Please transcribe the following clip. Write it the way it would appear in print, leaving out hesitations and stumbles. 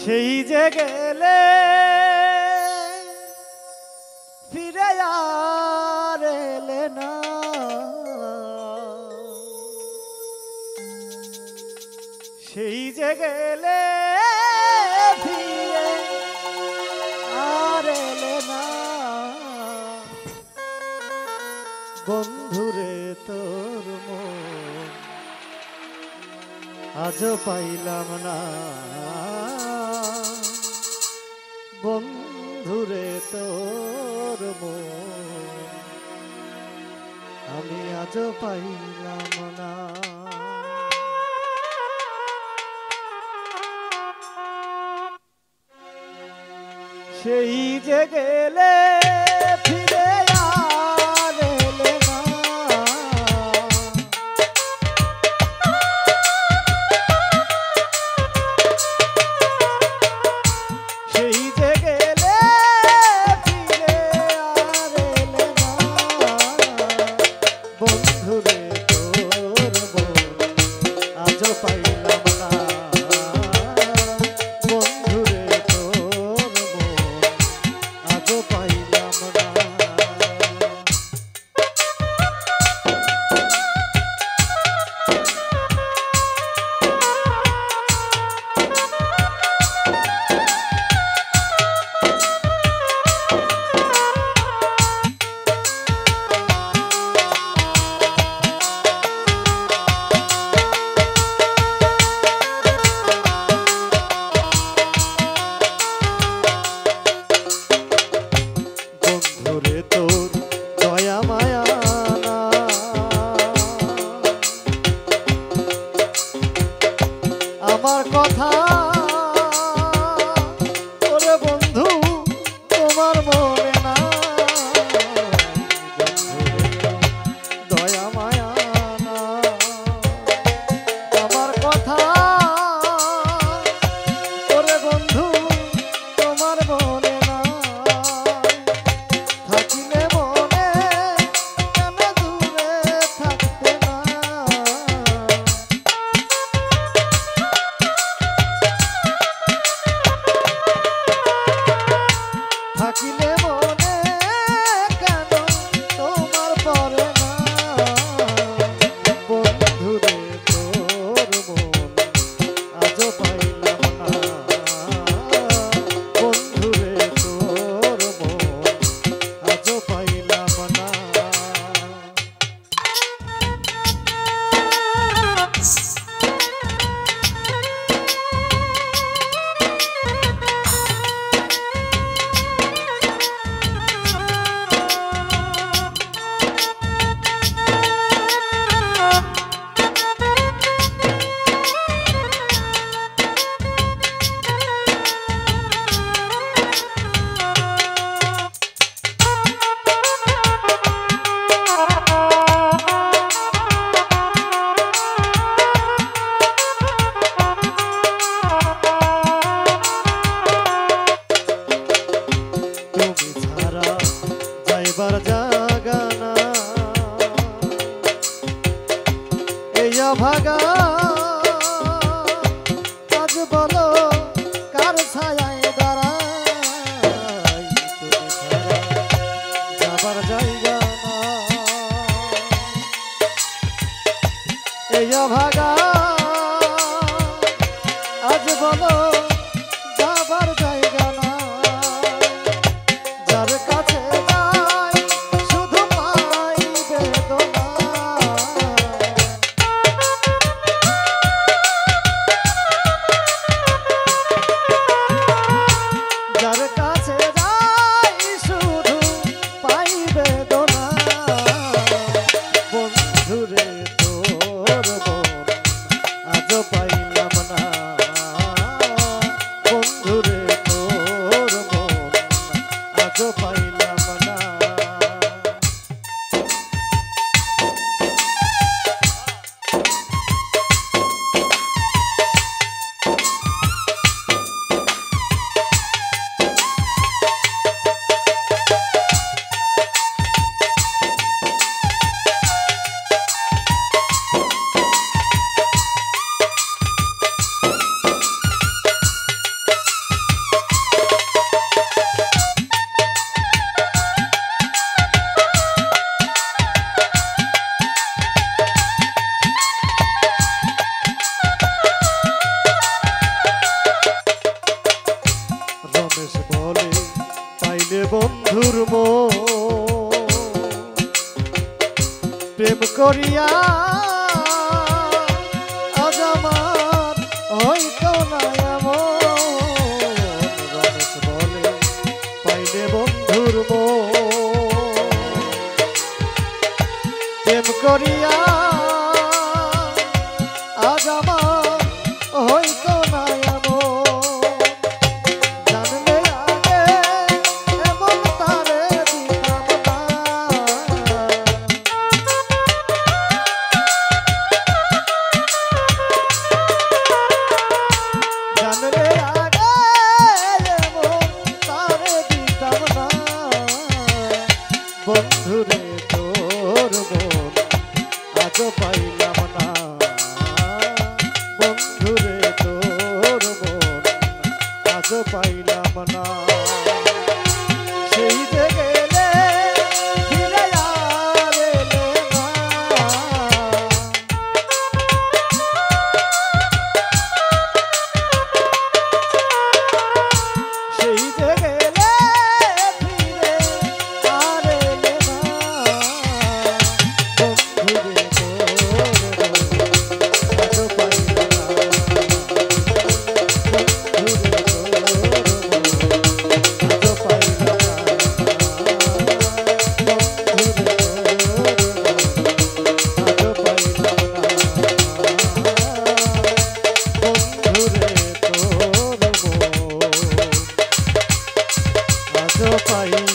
সেই যে গেলে ফিরে আর এলে না, সেই যে গেলে ফিরে আর এলে না, বন্ধুরে তোর মন আজও পাইলাম না, বন্ধুরে তোর মন আমি আজও পাইলাম না। সেই যে গেলে ফিরে আর এলে না, সেই যে গেলে ফিরে আর এলে না, বন্ধুরে তোর মন আজও পাইলাম না, বন্ধুরে তোর মন আজও পাইলাম না। বন্ধুরে তোর দয়া মায়া না, আমার কথা ওরে বন্ধু তোমার মনে না, দয়া মায়া না, আমার কথা ওরে বন্ধু তোমার মনে না, থাকিলে মনে কেন দূরে থাকতে না, থাকিলে মনে কেন তোমার পরে না, বন্ধুরে তোর মন করিয়া আজ আমার হইতো না এমন রমেশ বলে পাইলে বন্ধুর প্রেম করিয়া আজ আমার হইতো না বন্ধুরে তোর মন আজ পাইলাম না বন্ধুরে তোর মন আজ পাইলাম না সেই যে গেলে ফিরে আর এলে না সেই যে গেলে পাই